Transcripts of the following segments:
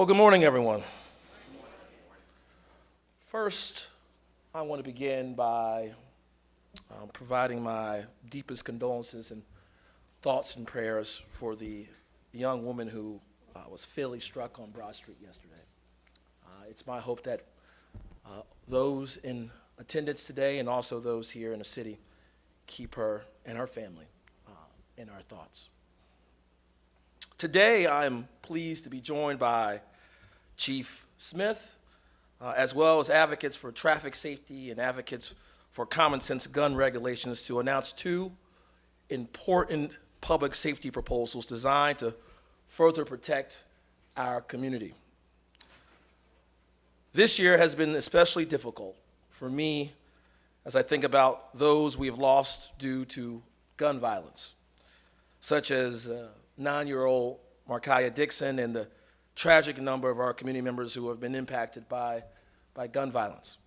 Well, good morning, everyone. First, I want to begin by providing my deepest condolences and thoughts and prayers for the young woman who was fatally struck on Broad Street yesterday. It's my hope that those in attendance today and also those here in the city keep her and her family in our thoughts. Today, I'm pleased to be joined by Chief Smith, as well as advocates for traffic safety and advocates for common sense gun regulations to announce two important public safety proposals designed to further protect our community. This year has been especially difficult for me as I think about those we have lost due to gun violence, such as 9-year-old Markiah Dixon and the tragic number of our community members who have been impacted by gun violence.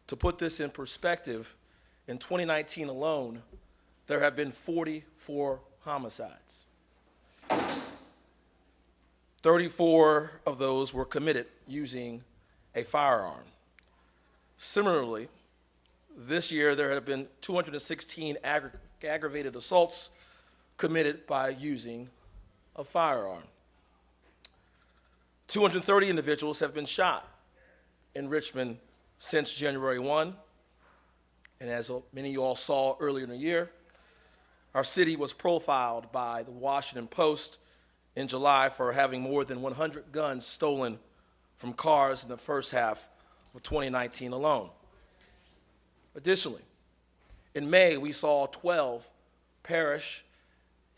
To put this in perspective, in 2019 alone, there have been 44 homicides. 34 of those were committed using a firearm. Similarly, this year there have been 216 aggravated assaults committed by using a firearm. 230 individuals have been shot in Richmond since January 1. And as many of you all saw earlier in the year, our city was profiled by the Washington Post in July for having more than 100 guns stolen from cars in the first half of 2019 alone. Additionally, in May, we saw 12 perish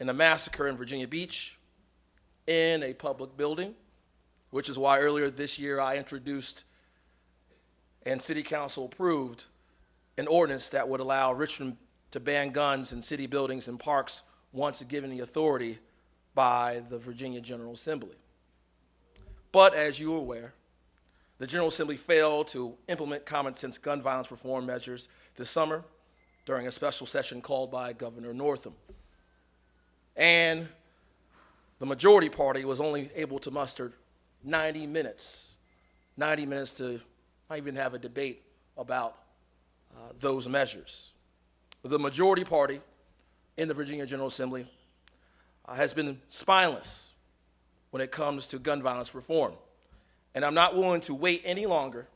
in a massacre in Virginia Beach in a public building, which is why earlier this year I introduced and City Council approved an ordinance that would allow Richmond to ban guns in city buildings and parks once given the authority by the Virginia General Assembly. But as you are aware, the General Assembly failed to implement common sense gun violence reform measures this summer during a special session called by Governor Northam. And the majority party was only able to muster 90 minutes to not even have a debate about those measures. The majority party in the Virginia General Assembly has been spineless when it comes to gun violence reform. And I'm not willing to wait any longer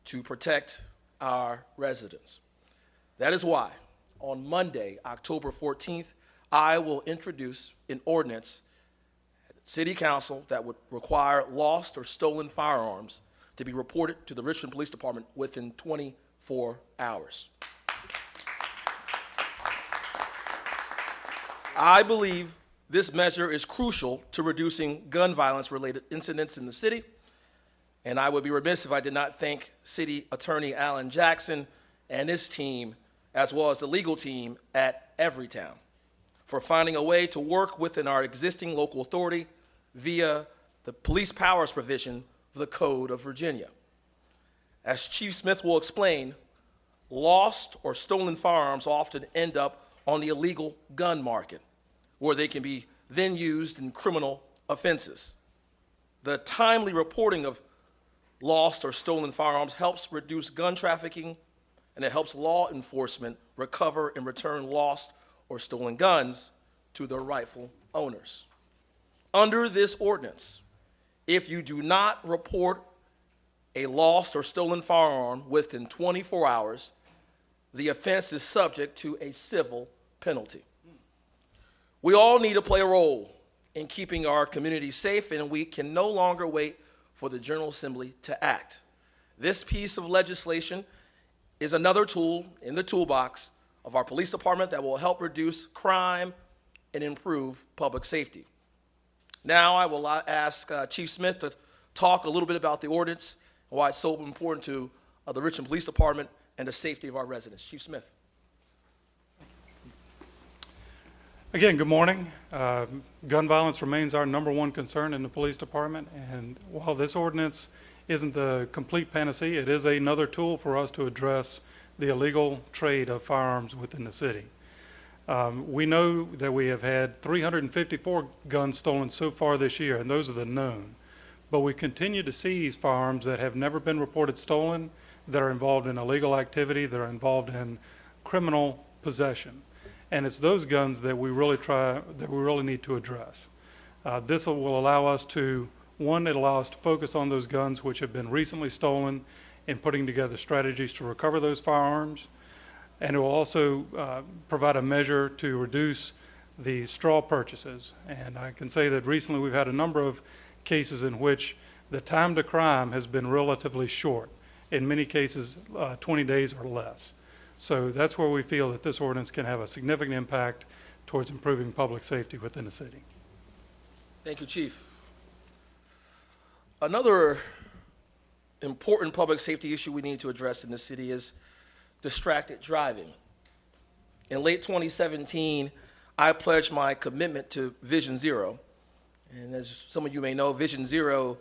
to protect our residents. That is why on Monday, October 14th, I will introduce an ordinance at City Council that would require lost or stolen firearms to be reported to the Richmond Police Department within 24 hours. I believe this measure is crucial to reducing gun violence-related incidents in the city, and I would be remiss if I did not thank City Attorney Alan Jackson and his team, as well as the legal team at Everytown, for finding a way to work within our existing local authority via the police powers provision of the Code of Virginia. As Chief Smith will explain, lost or stolen firearms often end up on the illegal gun market, where they can be then used in criminal offenses. The timely reporting of lost or stolen firearms helps reduce gun trafficking, and it helps law enforcement recover and return lost or stolen guns to their rightful owners. Under this ordinance, if you do not report a lost or stolen firearm within 24 hours, the offense is subject to a civil penalty. We all need to play a role in keeping our community safe, and we can no longer wait for the General Assembly to act. This piece of legislation is another tool in the toolbox of our police department that will help reduce crime and improve public safety. Now I will ask Chief Smith to talk a little bit about the ordinance and why it's so important to the Richmond Police Department and the safety of our residents. Chief Smith. Again, good morning. Gun violence remains our number one concern in the police department, and while this ordinance isn't the complete panacea, it is another tool for us to address the illegal trade of firearms within the city. We know that we have had 354 guns stolen so far this year, and those are the known. but we continue to seize firearms that have never been reported stolen, that are involved in illegal activity, that are involved in criminal possession. And it's those guns that we really need to address. This will allow us to, one, it allows us to focus on those guns which have been recently stolen and putting together strategies to recover those firearms. And it will also provide a measure to reduce the straw purchases. And I can say that recently we've had a number of cases in which the time to crime has been relatively short, in many cases 20 days or less. So that's where we feel that this ordinance can have a significant impact towards improving public safety within the city. Thank you, Chief. Another important public safety issue we need to address in the city is distracted driving. In late 2017, I pledged my commitment to Vision Zero. And as some of you may know, Vision Zero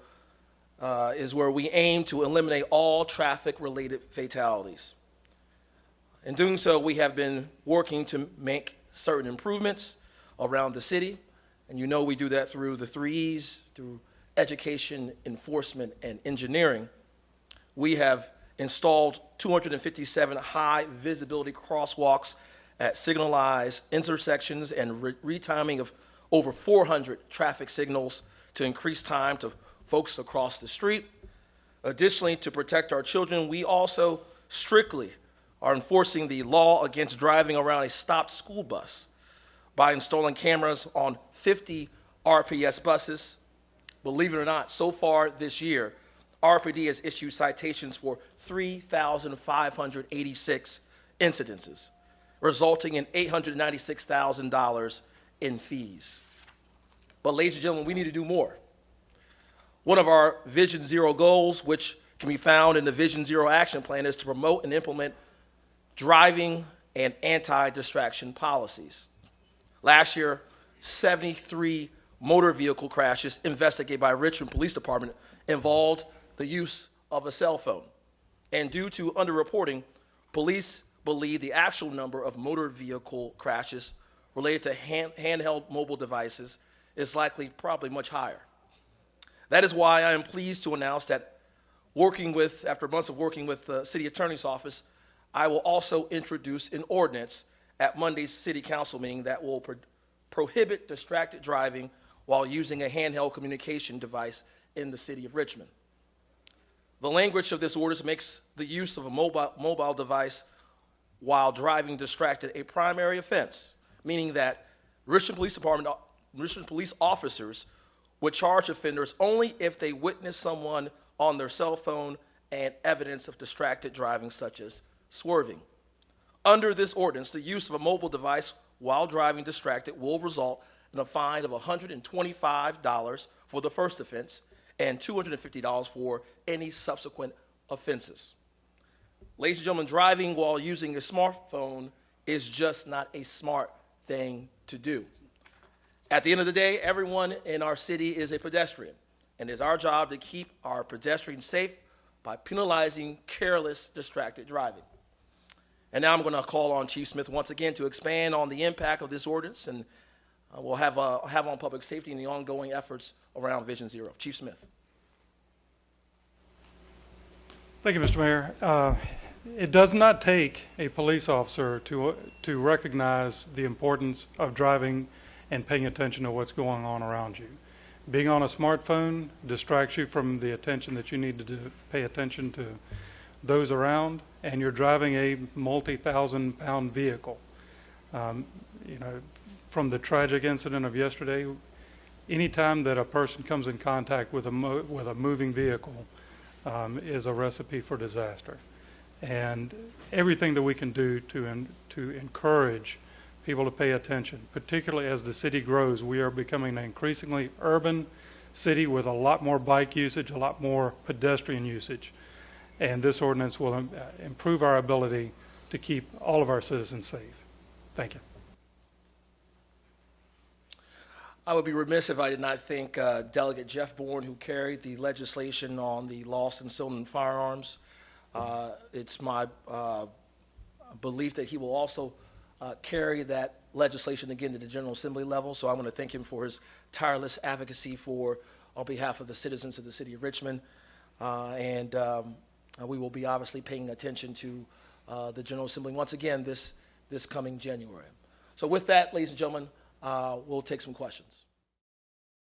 is where we aim to eliminate all traffic-related fatalities. In doing so, we have been working to make certain improvements around the city. And you know we do that through the 3 E's, through education, enforcement, and engineering. We have installed 257 high visibility crosswalks at signalized intersections and retiming of over 400 traffic signals to increase time to folks across the street. Additionally, to protect our children, we also strictly are enforcing the law against driving around a stopped school bus by installing cameras on 50 RPS buses. Believe it or not, so far this year, RPD has issued citations for 3,586 incidences, resulting in $896,000 in fees. But ladies and gentlemen, we need to do more. One of our Vision Zero goals, which can be found in the Vision Zero Action Plan, is to promote and implement driving and anti-distraction policies. Last year, 73 motor vehicle crashes investigated by Richmond Police Department involved the use of a cell phone. And due to underreporting, police believe the actual number of motor vehicle crashes related to handheld mobile devices is likely probably much higher. That is why I am pleased to announce that after months of working with the City Attorney's Office, I will also introduce an ordinance at Monday's City Council meeting that will prohibit distracted driving while using a handheld communication device in the city of Richmond. The language of this ordinance makes the use of a mobile device while driving distracted a primary offense, meaning that Richmond Police officers would charge offenders only if they witness someone on their cell phone and evidence of distracted driving, such as swerving. Under this ordinance, the use of a mobile device while driving distracted will result in a fine of $125 for the first offense and $250 for any subsequent offenses. Ladies and gentlemen, driving while using a smartphone is just not a smart thing to do. At the end of the day, everyone in our city is a pedestrian, and it's our job to keep our pedestrians safe by penalizing careless, distracted driving. And now I'm going to call on Chief Smith once again to expand on the impact of this ordinance, and we'll have on public safety and the ongoing efforts around Vision Zero. Chief Smith. Thank you, Mr. Mayor. It does not take a police officer to recognize the importance of driving and paying attention to what's going on around you. Being on a smartphone distracts you from the attention that you need to pay attention to those around, and you're driving a multi-thousand-pound vehicle. From the tragic incident of yesterday, anytime that a person comes in contact with a moving vehicle is a recipe for disaster. And everything that we can do to encourage people to pay attention, particularly as the city grows. We are becoming an increasingly urban city with a lot more bike usage, a lot more pedestrian usage. And this ordinance will improve our ability to keep all of our citizens safe. Thank you. I would be remiss if I did not thank Delegate Jeff Bourne, who carried the legislation on the lost and stolen firearms. It's my belief that he will also carry that legislation again to the General Assembly level, so I want to thank him for his tireless advocacy for on behalf of the citizens of the city of Richmond. We will be obviously paying attention to the General Assembly once again this coming January. So with that, ladies and gentlemen, we'll take some questions.